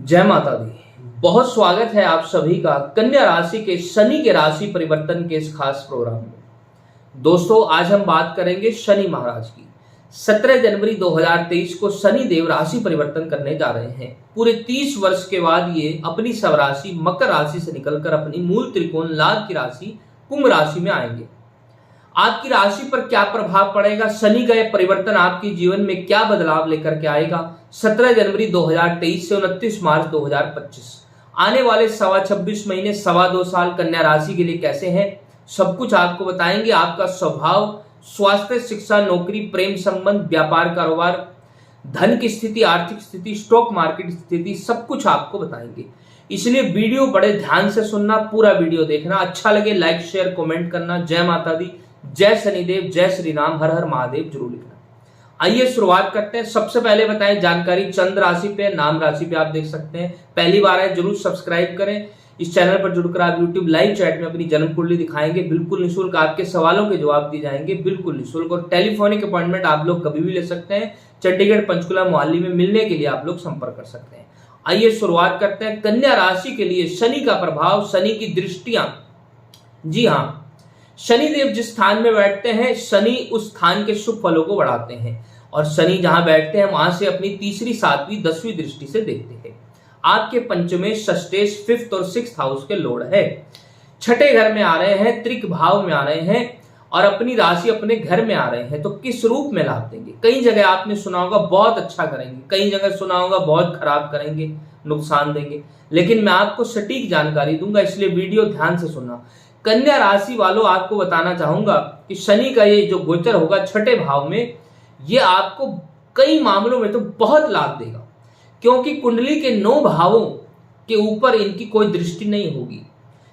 जय माता दी। बहुत स्वागत है आप सभी का कन्या राशि के शनि के राशि परिवर्तन के इस खास प्रोग्राम में। दोस्तों, आज हम बात करेंगे शनि महाराज की। 17 जनवरी 2023 को शनि देव राशि परिवर्तन करने जा रहे हैं। पूरे 30 वर्ष के बाद ये अपनी सब राशि मकर राशि से निकलकर अपनी मूल त्रिकोण लाभ की राशि कुंभ राशि में आएंगे। आपकी राशि पर क्या प्रभाव पड़ेगा, शनि का यह परिवर्तन आपके जीवन में क्या बदलाव लेकर के आएगा, 17 जनवरी 2023 से 29 मार्च 2025 आने वाले 26 महीने 2.25 साल कन्या राशि के लिए कैसे हैं, सब कुछ आपको बताएंगे। आपका स्वभाव, स्वास्थ्य, शिक्षा, नौकरी, प्रेम संबंध, व्यापार कारोबार, धन की स्थिति, आर्थिक स्थिति, स्टॉक मार्केट स्थिति, सब कुछ आपको बताएंगे। इसलिए वीडियो बड़े ध्यान से सुनना, पूरा वीडियो देखना। अच्छा लगे लाइक शेयर कमेंट करना। जय माता दी, जय शनिदेव, जय श्री राम, हर हर महादेव जरूर लिखना। आइए शुरुआत करते हैं। सबसे पहले बताएं जानकारी चंद्र राशि पे, नाम राशि पे आप देख सकते हैं। पहली बार है जरूर सब्सक्राइब करें। इस चैनल पर जुड़कर आप YouTube लाइव चैट में अपनी जन्म कुंडली दिखाएंगे, बिल्कुल निःशुल्क। आपके सवालों के जवाब दिए जाएंगे, बिल्कुल निःशुल्क। और टेलीफोनिक अपॉइंटमेंट आप लोग कभी भी ले सकते हैं। चंडीगढ़ पंचकुला मोहाली में मिलने के लिए आप लोग संपर्क कर सकते हैं। आइए शुरुआत करते हैं। कन्या राशि के लिए शनि का प्रभाव, शनि की दृष्टियां। जी हाँ, शनि देव जिस स्थान में बैठते हैं, शनि उस स्थान के शुभ फलों को बढ़ाते हैं। और शनि जहां बैठते हैं वहां से अपनी तीसरी, सातवीं, 10वीं दृष्टि से देखते हैं। आपके पंचमे, षष्ठेश, 5th और 6th हाउस के लॉर्ड है। छठे घर में आ रहे हैं, त्रिक भाव में आ रहे हैं और अपनी राशि अपने घर में आ रहे हैं। तो किस रूप में लाभ देंगे? कई जगह आपने सुना होगा बहुत अच्छा करेंगे, कई जगह सुना होगा बहुत खराब करेंगे, नुकसान देंगे। लेकिन मैं आपको सटीक जानकारी दूंगा, इसलिए वीडियो ध्यान से सुनना। कन्या राशि वालों, आपको बताना चाहूंगा कि शनि का ये जो गोचर होगा छठे भाव में, ये आपको कई मामलों में तो बहुत लाभ देगा, क्योंकि कुंडली के 9 भावों के ऊपर इनकी कोई दृष्टि नहीं होगी।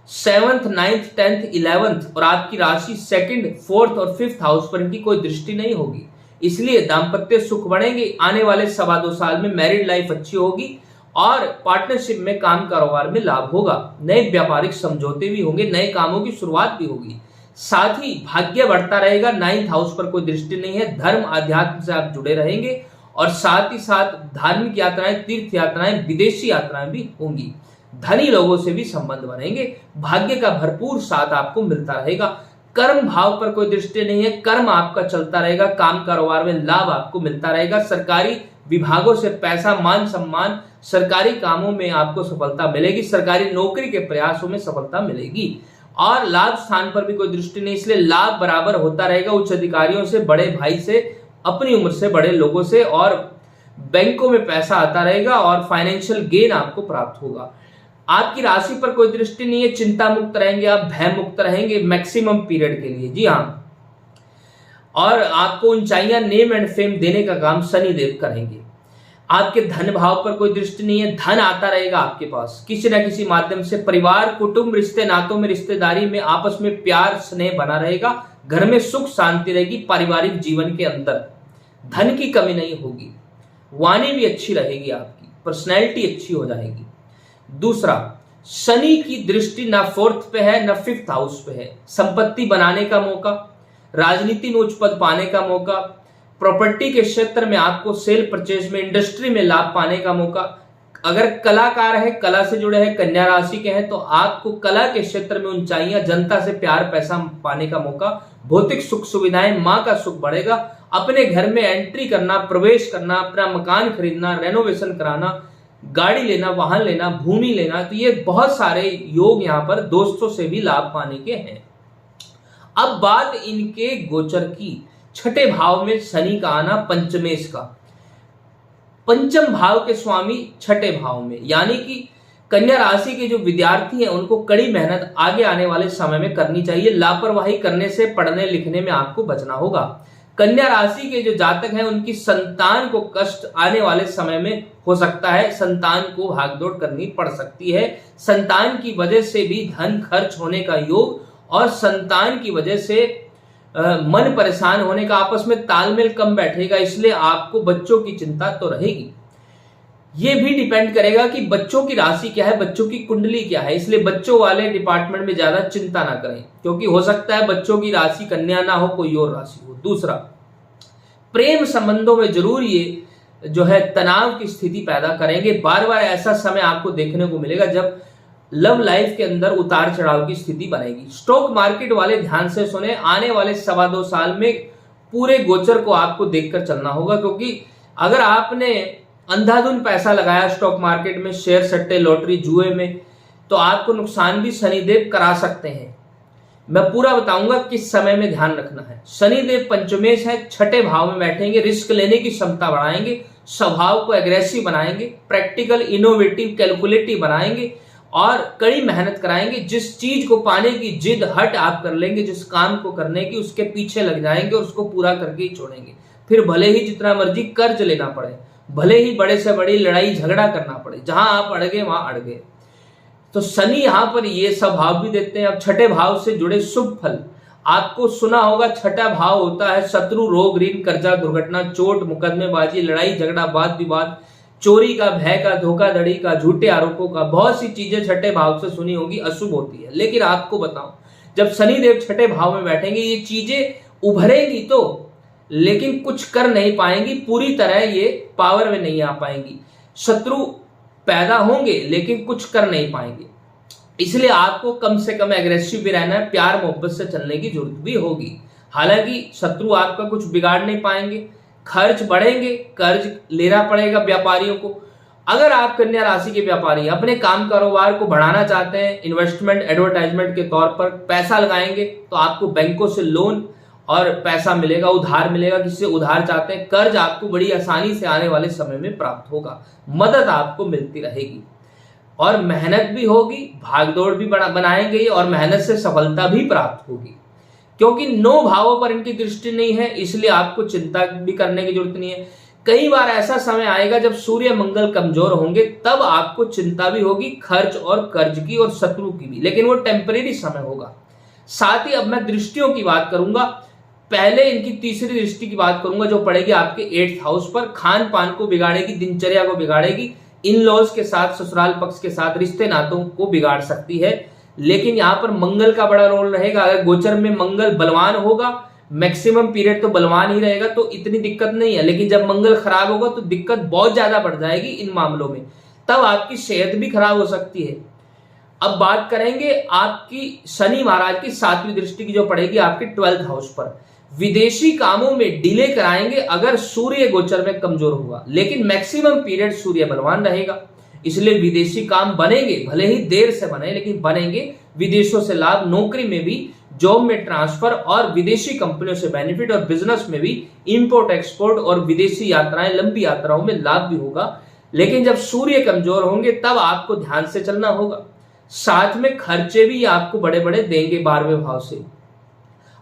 7th, 9th, 10th, 11th और आपकी राशि 2nd, 4th और 5th हाउस पर इनकी कोई दृष्टि नहीं होगी। इसलिए दाम्पत्य सुख बढ़ेंगे। आने वाले 2.25 साल में मैरिड लाइफ अच्छी होगी और पार्टनरशिप में, काम कारोबार में लाभ होगा। नए व्यापारिक समझौते भी होंगे, नए कामों की शुरुआत भी होगी। साथ ही भाग्य बढ़ता रहेगा। 9th हाउस पर कोई दृष्टि नहीं है। धर्म, अध्यात्म से आप जुड़े रहेंगे और साथ ही साथ धार्मिक यात्राएं, तीर्थ यात्राएं, विदेशी यात्राएं भी होंगी। धनी लोगों से भी संबंध बनेंगे। भाग्य का भरपूर साथ आपको मिलता रहेगा। कर्म भाव पर कोई दृष्टि नहीं है। कर्म आपका चलता रहेगा। काम कारोबार में लाभ आपको मिलता रहेगा। सरकारी विभागों से पैसा, मान सम्मान, सरकारी कामों में आपको सफलता मिलेगी। सरकारी नौकरी के प्रयासों में सफलता मिलेगी। और लाभ स्थान पर भी कोई दृष्टि नहीं, इसलिए लाभ बराबर होता रहेगा। उच्च अधिकारियों से, बड़े भाई से, अपनी उम्र से बड़े लोगों से, और बैंकों में पैसा आता रहेगा और फाइनेंशियल गेन आपको प्राप्त होगा। आपकी राशि पर कोई दृष्टि नहीं है। चिंता मुक्त रहेंगे आप, भय मुक्त रहेंगे मैक्सिमम पीरियड के लिए। जी हाँ, और आपको ऊंचाइयां, नेम एंड फेम देने का काम शनि देव करेंगे। आपके धन भाव पर कोई दृष्टि नहीं है। धन आता रहेगा आपके पास किसी न किसी माध्यम से। परिवार, कुटुंब, रिश्ते नातों में, रिश्तेदारी में आपस में प्यार स्नेह बना रहेगा। घर में सुख शांति रहेगी। पारिवारिक जीवन के अंदर धन की कमी नहीं होगी। वाणी भी अच्छी रहेगी, आपकी पर्सनैलिटी अच्छी हो जाएगी। दूसरा, शनि की दृष्टि ना 4th पे है, ना 5th हाउस पे है। संपत्ति बनाने का मौका, राजनीति में उच्च पद पाने का मौका, प्रॉपर्टी के क्षेत्र में आपको सेल परचेज में, इंडस्ट्री में लाभ पाने का मौका। अगर कलाकार है, कला से जुड़े हैं, कन्या राशि के हैं, तो आपको कला के क्षेत्र में ऊंचाइयां, जनता से प्यार, पैसा पाने का मौका। भौतिक सुख सुविधाएं, मां का सुख बढ़ेगा। अपने घर में एंट्री करना, प्रवेश करना, अपना मकान खरीदना, रेनोवेशन कराना, गाड़ी लेना, वाहन लेना, भूमि लेना, तो ये बहुत सारे योग यहाँ पर दोस्तों से भी लाभ पाने के हैं। अब बात इनके गोचर की। छठे भाव में शनि का आना, पंचमेश का, पंचम भाव के स्वामी छठे भाव में, यानी कि कन्या राशि के जो विद्यार्थी हैं उनको कड़ी मेहनत आगे आने वाले समय में करनी चाहिए। लापरवाही करने से पढ़ने लिखने में आपको बचना होगा। कन्या राशि के जो जातक हैं उनकी संतान को कष्ट आने वाले समय में हो सकता है। संतान को भागदौड़ करनी पड़ सकती है। संतान की वजह से भी धन खर्च होने का योग और संतान की वजह से मन परेशान होने का, आपस में तालमेल कम बैठेगा। इसलिए आपको बच्चों की चिंता तो रहेगी। ये भी डिपेंड करेगा कि बच्चों की राशि क्या है, बच्चों की कुंडली क्या है। इसलिए बच्चों वाले डिपार्टमेंट में ज्यादा चिंता ना करें, क्योंकि हो सकता है बच्चों की राशि कन्या ना हो, कोई और राशि हो। दूसरा, प्रेम संबंधों में जरूर ये जो है तनाव की स्थिति पैदा करेंगे। बार बार ऐसा समय आपको देखने को मिलेगा जब लव लाइफ के अंदर उतार चढ़ाव की स्थिति बनेगी। स्टॉक मार्केट वाले ध्यान से सुने, आने वाले 2.25 साल में पूरे गोचर को आपको देखकर चलना होगा, क्योंकि अगर आपने अंधाधुंध पैसा लगाया स्टॉक मार्केट में, शेयर सट्टे लॉटरी जुए में, तो आपको नुकसान भी शनिदेव करा सकते हैं। मैं पूरा बताऊंगा किस समय में ध्यान रखना है। शनिदेव पंचमेश है, छठे भाव में बैठेंगे, रिस्क लेने की क्षमता बढ़ाएंगे, स्वभाव को एग्रेसिव बनाएंगे, प्रैक्टिकल इनोवेटिव कैलकुलेटिव बनाएंगे और कड़ी मेहनत कराएंगे। जिस चीज को पाने की जिद हट आप कर लेंगे, जिस काम को करने की उसके पीछे लग जाएंगे और उसको पूरा करके ही छोड़ेंगे। फिर भले ही जितना मर्जी कर्ज लेना पड़े, भले ही बड़े से बड़ी लड़ाई झगड़ा करना पड़े, जहां आप अड़ गए वहां अड़ गए। तो शनि यहां पर ये सब भाव भी देते हैं। अब छठे भाव से जुड़े शुभ फल आपको सुना होगा। छठा भाव होता है शत्रु, रोग, ऋण, कर्जा, दुर्घटना, चोट, मुकदमेबाजी, लड़ाई झगड़ा, वाद विवाद, चोरी का, भय का, धोखाधड़ी का, झूठे आरोपों का। बहुत सी चीजें छठे भाव से सुनी होगी, अशुभ होती है। लेकिन आपको बताऊं, जब शनिदेव छठे भाव में बैठेंगे ये चीजें उभरेंगी तो, लेकिन कुछ कर नहीं पाएंगी, पूरी तरह ये पावर में नहीं आ पाएंगी। शत्रु पैदा होंगे लेकिन कुछ कर नहीं पाएंगे। इसलिए आपको कम से कम एग्रेसिव भी रहना है, प्यार मोहब्बत से चलने की जरूरत भी होगी। हालांकि शत्रु आपका कुछ बिगाड़ नहीं पाएंगे, खर्च बढ़ेंगे, कर्ज लेना पड़ेगा व्यापारियों को। अगर आप कन्या राशि के व्यापारी अपने काम कारोबार को बढ़ाना चाहते हैं, इन्वेस्टमेंट एडवर्टाइजमेंट के तौर पर पैसा लगाएंगे, तो आपको बैंकों से लोन और पैसा मिलेगा, उधार मिलेगा। किसी से उधार चाहते हैं, कर्ज आपको बड़ी आसानी से आने वाले समय में प्राप्त होगा, मदद आपको मिलती रहेगी और मेहनत भी होगी, भागदौड़ भी बनाएंगे और मेहनत से सफलता भी प्राप्त होगी। क्योंकि 9 भावों पर इनकी दृष्टि नहीं है, इसलिए आपको चिंता भी करने की जरूरत नहीं है। कई बार ऐसा समय आएगा जब सूर्य मंगल कमजोर होंगे, तब आपको चिंता भी होगी, खर्च और कर्ज की और शत्रु की भी, लेकिन वो टेम्परेरी समय होगा। साथ ही अब मैं दृष्टियों की बात करूंगा। पहले इनकी तीसरी दृष्टि की बात करूंगा जो पड़ेगी आपके 8th हाउस पर। खान पान को बिगाड़ेगी, दिनचर्या को बिगाड़ेगी, इन लॉज के साथ, ससुराल पक्ष के साथ रिश्ते नातों को बिगाड़ सकती है। लेकिन यहां पर मंगल का बड़ा रोल रहेगा। अगर गोचर में मंगल बलवान होगा, मैक्सिमम पीरियड तो बलवान ही रहेगा, तो इतनी दिक्कत नहीं है। लेकिन जब मंगल खराब होगा तो दिक्कत बहुत ज्यादा बढ़ जाएगी इन मामलों में, तब आपकी सेहत भी खराब हो सकती है। अब बात करेंगे आपकी शनि महाराज की 7वीं दृष्टि की जो पड़ेगी आपके 12th हाउस पर। विदेशी कामों में डिले कराएंगे अगर सूर्य गोचर में कमजोर होगा, लेकिन मैक्सिमम पीरियड सूर्य बलवान रहेगा, इसलिए विदेशी काम बनेंगे, भले ही देर से बने लेकिन बनेंगे। विदेशों से लाभ, नौकरी में भी, जॉब में ट्रांसफर और विदेशी कंपनियों से बेनिफिट, और बिजनेस में भी इंपोर्ट एक्सपोर्ट और विदेशी यात्राएं, लंबी यात्राओं में लाभ भी होगा। लेकिन जब सूर्य कमजोर होंगे तब आपको ध्यान से चलना होगा। साथ में खर्चे भी आपको बड़े बड़े देंगे 12वें भाव से,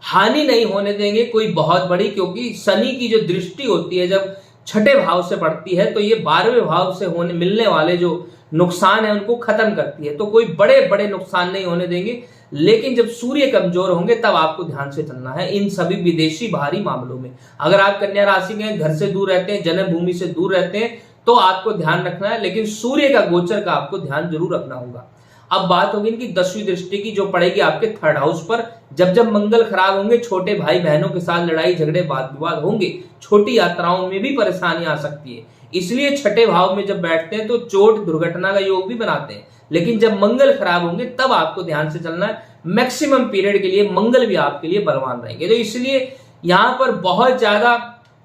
हानि नहीं होने देंगे कोई बहुत बड़ी, क्योंकि शनि की जो दृष्टि होती है जब छठे भाव से पड़ती है तो ये 12वें भाव से होने मिलने वाले जो नुकसान है उनको खत्म करती है। तो कोई बड़े बड़े नुकसान नहीं होने देंगे। लेकिन जब सूर्य कमजोर होंगे तब आपको ध्यान से चलना है इन सभी विदेशी बाहरी मामलों में। अगर आप कन्या राशि में घर से दूर रहते हैं, जन्मभूमि से दूर रहते हैं, तो आपको ध्यान रखना है, लेकिन सूर्य का गोचर का आपको ध्यान जरूर रखना होगा। अब बात होगी इनकी 10वीं दृष्टि की जो पड़ेगी आपके 3rd हाउस पर। जब मंगल खराब होंगे, छोटे भाई बहनों के साथ लड़ाई झगड़े वाद विवाद होंगे, छोटी यात्राओं में भी परेशानी आ सकती है। इसलिए छठे भाव में जब बैठते हैं तो चोट दुर्घटना का योग भी बनाते हैं। लेकिन जब मंगल खराब होंगे तब आपको ध्यान से चलना है। मैक्सिमम पीरियड के लिए मंगल भी आपके लिए बलवान रहेंगे, तो इसलिए यहां पर बहुत ज्यादा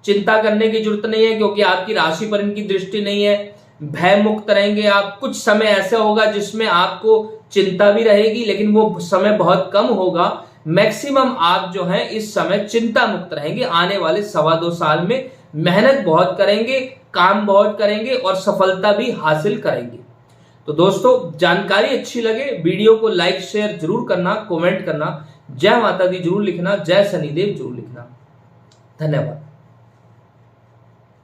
चिंता करने की जरूरत नहीं है, क्योंकि आपकी राशि पर इनकी दृष्टि नहीं है। भय मुक्त रहेंगे आप। कुछ समय ऐसा होगा जिसमें आपको चिंता भी रहेगी, लेकिन वो समय बहुत कम होगा। मैक्सिमम आप जो है इस समय चिंता मुक्त रहेंगे। आने वाले 2.25 साल में मेहनत बहुत करेंगे, काम बहुत करेंगे और सफलता भी हासिल करेंगे। तो दोस्तों, जानकारी अच्छी लगे वीडियो को लाइक शेयर जरूर करना, कमेंट करना, जय माता दी जरूर लिखना, जय शनिदेव जरूर लिखना। धन्यवाद।